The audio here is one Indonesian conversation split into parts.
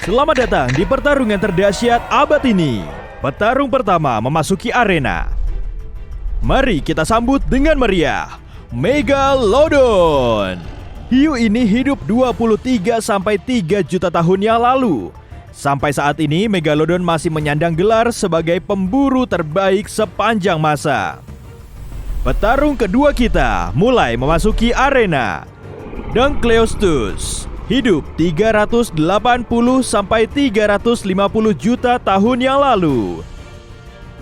Selamat datang di pertarungan terdahsyat abad ini. Petarung pertama memasuki arena. Mari kita sambut dengan meriah Megalodon. Hiu ini hidup 23-3 juta tahun yang lalu. Sampai saat ini Megalodon masih menyandang gelar sebagai pemburu terbaik sepanjang masa. Petarung kedua kita mulai memasuki arena. Dunkleosteus hidup 380 sampai 350 juta tahun yang lalu.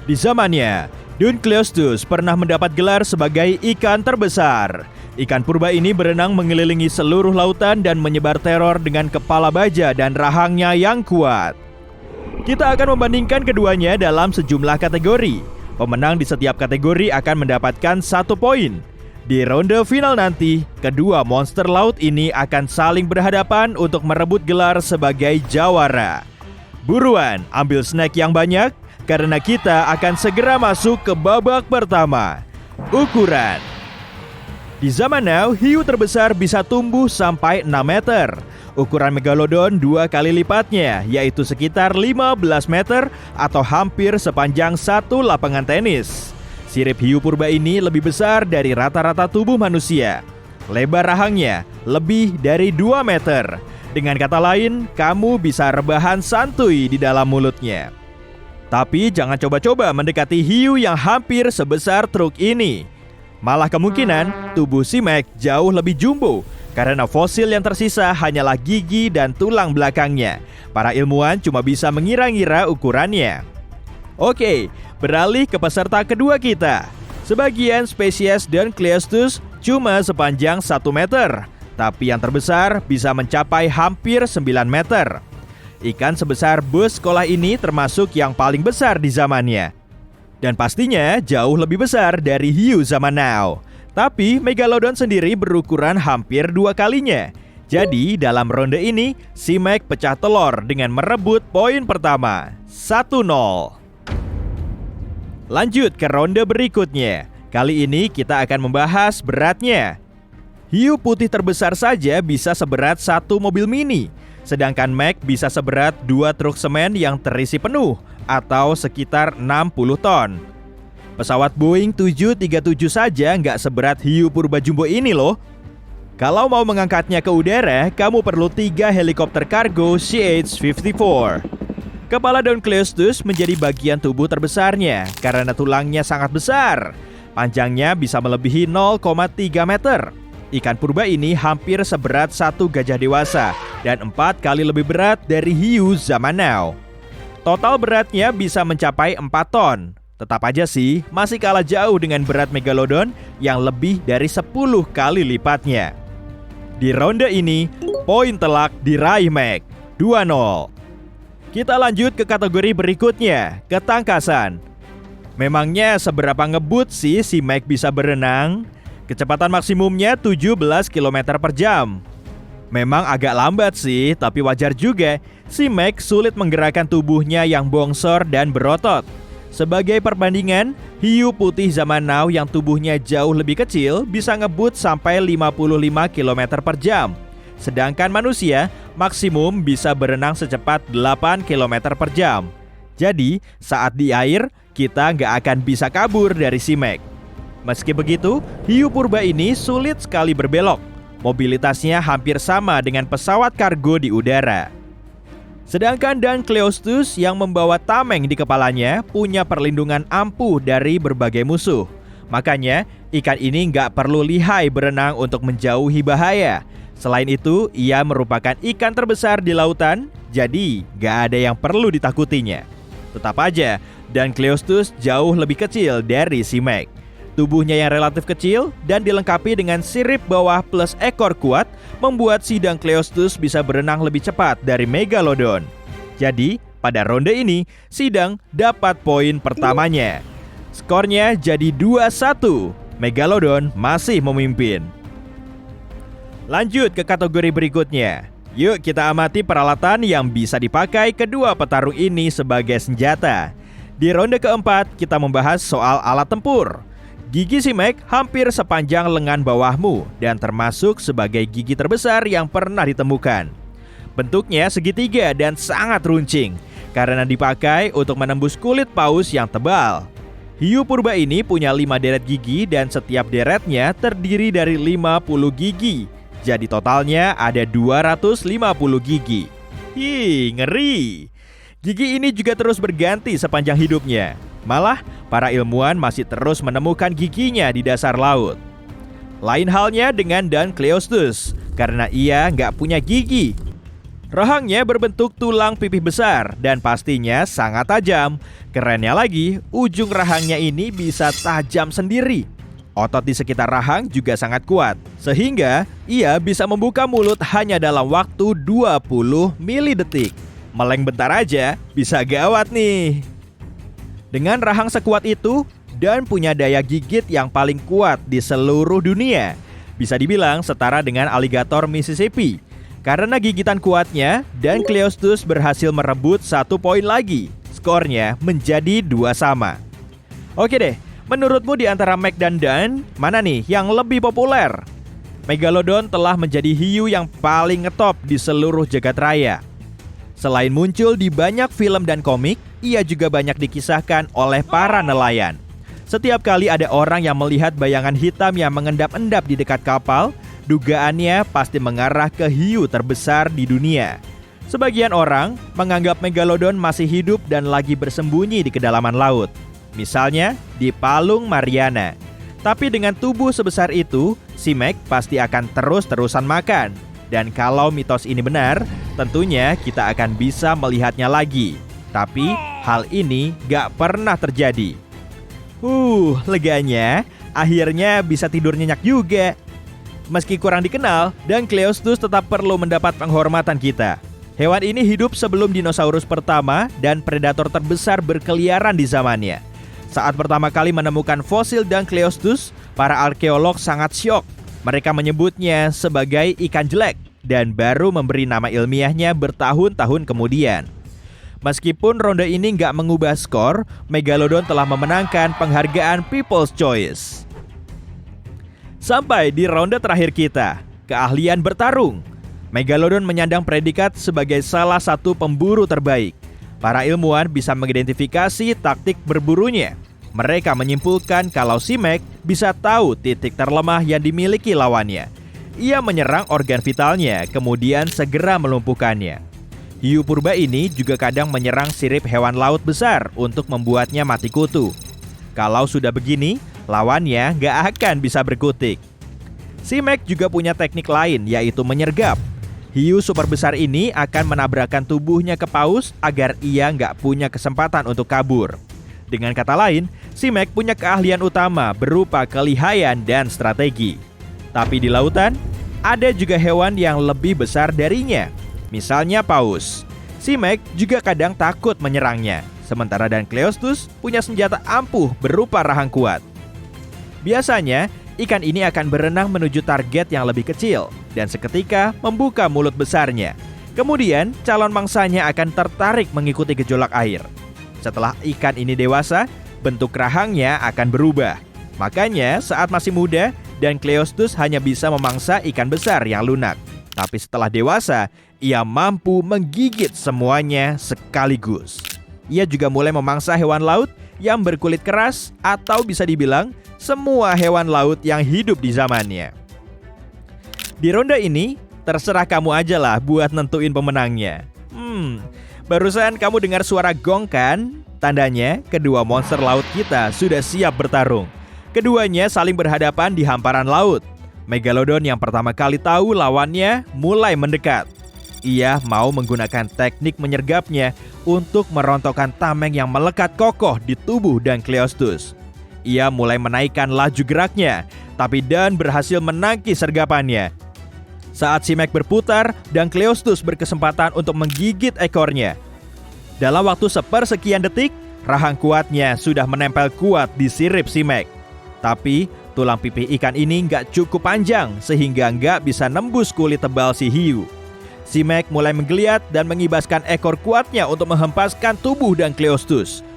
Di zamannya, Dunkleosteus pernah mendapat gelar sebagai ikan terbesar. Ikan purba ini berenang mengelilingi seluruh lautan dan menyebar teror dengan kepala baja dan rahangnya yang kuat. Kita akan membandingkan keduanya dalam sejumlah kategori. Pemenang di setiap kategori akan mendapatkan 1 poin. Di ronde final nanti, kedua monster laut ini akan saling berhadapan untuk merebut gelar sebagai jawara. Buruan, ambil snack yang banyak, karena kita akan segera masuk ke babak pertama. Ukuran. Di zaman now, hiu terbesar bisa tumbuh sampai 6 meter. Ukuran Megalodon 2 kali lipatnya, yaitu sekitar 15 meter atau hampir sepanjang 1 lapangan tenis. Sirip hiu purba ini lebih besar dari rata-rata tubuh manusia. Lebar rahangnya lebih dari 2 meter. Dengan kata lain, kamu bisa rebahan santuy di dalam mulutnya. Tapi jangan coba-coba mendekati hiu yang hampir sebesar truk ini. Malah kemungkinan tubuh si Meg jauh lebih jumbo, karena fosil yang tersisa hanyalah gigi dan tulang belakangnya. Para ilmuwan cuma bisa mengira-ngira ukurannya. Oke, beralih ke peserta kedua kita. Sebagian spesies Dunkleosteus cuma sepanjang 1 meter, tapi yang terbesar bisa mencapai hampir 9 meter. Ikan sebesar bus sekolah ini termasuk yang paling besar di zamannya. Dan pastinya jauh lebih besar dari hiu zaman now. Tapi Megalodon sendiri berukuran hampir 2 kalinya. Jadi dalam ronde ini, si Meg pecah telur dengan merebut poin pertama, 1-0. Lanjut ke ronde berikutnya. Kali ini kita akan membahas beratnya. Hiu putih terbesar saja bisa seberat 1 mobil mini, sedangkan Meg bisa seberat 2 truk semen yang terisi penuh, atau sekitar 60 ton. Pesawat Boeing 737 saja nggak seberat hiu purba jumbo ini loh. Kalau mau mengangkatnya ke udara, kamu perlu 3 helikopter kargo CH-54. Kepala Dunkleosteus menjadi bagian tubuh terbesarnya karena tulangnya sangat besar. Panjangnya bisa melebihi 0,3 meter. Ikan purba ini hampir seberat 1 gajah dewasa dan 4 kali lebih berat dari hiu zaman now. Total beratnya bisa mencapai 4 ton. Tetap aja sih, masih kalah jauh dengan berat Megalodon yang lebih dari 10 kali lipatnya. Di ronde ini, poin telak diraih Meg, 2-0. Kita lanjut ke kategori berikutnya, ketangkasan. Memangnya seberapa ngebut sih si Meg bisa berenang? Kecepatan maksimumnya 17 km per jam. Memang agak lambat sih, tapi wajar juga. Si Meg sulit menggerakkan tubuhnya yang bongsor dan berotot. Sebagai perbandingan, hiu putih zaman now yang tubuhnya jauh lebih kecil bisa ngebut sampai 55 km per jam. Sedangkan manusia maksimum bisa berenang secepat 8 km per jam. Jadi, saat di air, kita nggak akan bisa kabur dari si Meg. Meski begitu, hiu purba ini sulit sekali berbelok. Mobilitasnya hampir sama dengan pesawat kargo di udara. Sedangkan Dunkleosteus yang membawa tameng di kepalanya punya perlindungan ampuh dari berbagai musuh. Makanya, ikan ini nggak perlu lihai berenang untuk menjauhi bahaya. Selain itu, ia merupakan ikan terbesar di lautan, jadi nggak ada yang perlu ditakutinya. Tetap aja, Dunkleosteus jauh lebih kecil dari si Meg. Tubuhnya yang relatif kecil dan dilengkapi dengan sirip bawah plus ekor kuat membuat si Dunkleosteus bisa berenang lebih cepat dari Megalodon. Jadi, pada ronde ini, si Dunk dapat poin pertamanya. Skornya jadi 2-1. Megalodon masih memimpin. Lanjut ke kategori berikutnya. Yuk kita amati peralatan yang bisa dipakai kedua petarung ini sebagai senjata. Di ronde keempat, kita membahas soal alat tempur. Gigi si Meg hampir sepanjang lengan bawahmu dan termasuk sebagai gigi terbesar yang pernah ditemukan. Bentuknya segitiga dan sangat runcing karena dipakai untuk menembus kulit paus yang tebal. Hiu purba ini punya 5 deret gigi dan setiap deretnya terdiri dari 50 gigi. Jadi totalnya ada 250 gigi. Ngeri. Gigi ini juga terus berganti sepanjang hidupnya. Malah, para ilmuwan masih terus menemukan giginya di dasar laut. Lain halnya dengan Dunkleosteus, karena ia nggak punya gigi. Rahangnya berbentuk tulang pipih besar dan pastinya sangat tajam. Kerennya lagi, ujung rahangnya ini bisa tajam sendiri. Otot di sekitar rahang juga sangat kuat, sehingga ia bisa membuka mulut hanya dalam waktu 20 milidetik. Meleng bentar aja, bisa gawat nih. Dengan rahang sekuat itu, dan punya daya gigit yang paling kuat di seluruh dunia. Bisa dibilang setara dengan aligator Mississippi. Karena gigitan kuatnya, Dunkleosteus berhasil merebut 1 poin lagi. Skornya menjadi 2 sama. Oke deh, menurutmu di antara Meg dan Dan, mana nih yang lebih populer? Megalodon telah menjadi hiu yang paling ngetop di seluruh jagat raya. Selain muncul di banyak film dan komik, ia juga banyak dikisahkan oleh para nelayan. Setiap kali ada orang yang melihat bayangan hitam yang mengendap-endap di dekat kapal, dugaannya pasti mengarah ke hiu terbesar di dunia. Sebagian orang menganggap Megalodon masih hidup dan lagi bersembunyi di kedalaman laut. Misalnya di Palung Mariana. Tapi dengan tubuh sebesar itu, si Meg pasti akan terus-terusan makan. Dan kalau mitos ini benar, tentunya kita akan bisa melihatnya lagi. Tapi hal ini gak pernah terjadi. Leganya, akhirnya bisa tidur nyenyak juga. Meski kurang dikenal, Dunkleosteus tetap perlu mendapat penghormatan kita. Hewan ini hidup sebelum dinosaurus pertama dan predator terbesar berkeliaran di zamannya. Saat pertama kali menemukan fosil Dunkleosteus, para arkeolog sangat syok. Mereka menyebutnya sebagai ikan jelek dan baru memberi nama ilmiahnya bertahun-tahun kemudian. Meskipun ronde ini nggak mengubah skor, Megalodon telah memenangkan penghargaan People's Choice. Sampai di ronde terakhir kita, keahlian bertarung. Megalodon menyandang predikat sebagai salah satu pemburu terbaik. Para ilmuwan bisa mengidentifikasi taktik berburunya. Mereka menyimpulkan kalau si Meg bisa tahu titik terlemah yang dimiliki lawannya. Ia menyerang organ vitalnya, kemudian segera melumpuhkannya. Hiu purba ini juga kadang menyerang sirip hewan laut besar untuk membuatnya mati kutu. Kalau sudah begini, lawannya nggak akan bisa berkutik. Si Meg juga punya teknik lain, yaitu menyergap. Hiu super besar ini akan menabrakkan tubuhnya ke paus agar ia nggak punya kesempatan untuk kabur. Dengan kata lain, si Meg punya keahlian utama berupa kelihayan dan strategi. Tapi di lautan, ada juga hewan yang lebih besar darinya. Misalnya paus. Si Meg juga kadang takut menyerangnya. Sementara Dunkleosteus punya senjata ampuh berupa rahang kuat. Biasanya, ikan ini akan berenang menuju target yang lebih kecil dan seketika membuka mulut besarnya. Kemudian, calon mangsanya akan tertarik mengikuti gejolak air. Setelah ikan ini dewasa, bentuk rahangnya akan berubah. Makanya, saat masih muda, Dunkleosteus hanya bisa memangsa ikan besar yang lunak. Tapi setelah dewasa, ia mampu menggigit semuanya sekaligus. Ia juga mulai memangsa hewan laut yang berkulit keras atau bisa dibilang semua hewan laut yang hidup di zamannya. Di ronde ini, terserah kamu aja lah buat nentuin pemenangnya. Barusan kamu dengar suara gong kan? Tandanya kedua monster laut kita sudah siap bertarung. Keduanya saling berhadapan di hamparan laut. Megalodon yang pertama kali tahu lawannya mulai mendekat. Ia mau menggunakan teknik menyergapnya untuk merontokkan tameng yang melekat kokoh di tubuh Dunkleosteus. Ia mulai menaikkan laju geraknya, tapi Dan berhasil menangkis sergapannya. Saat si Meg berputar, Dunkleosteus berkesempatan untuk menggigit ekornya. Dalam waktu sepersekian detik, rahang kuatnya sudah menempel kuat di sirip si Meg. Tapi tulang pipih ikan ini nggak cukup panjang sehingga nggak bisa nembus kulit tebal si hiu. Si Meg mulai menggeliat dan mengibaskan ekor kuatnya untuk menghempaskan tubuh Dunkleosteus.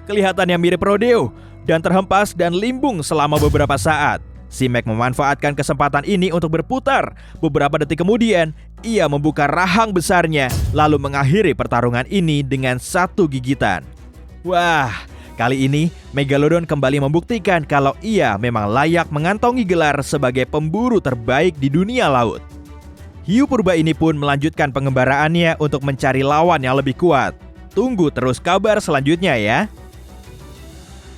Kelihatannya mirip rodeo dan terhempas dan limbung selama beberapa saat. Si Meg memanfaatkan kesempatan ini untuk berputar. Beberapa detik kemudian, ia membuka rahang besarnya lalu mengakhiri pertarungan ini dengan satu gigitan. Wah, kali ini Megalodon kembali membuktikan kalau ia memang layak mengantongi gelar sebagai pemburu terbaik di dunia laut. Hiu purba ini pun melanjutkan pengembaraannya untuk mencari lawan yang lebih kuat. Tunggu terus kabar selanjutnya ya.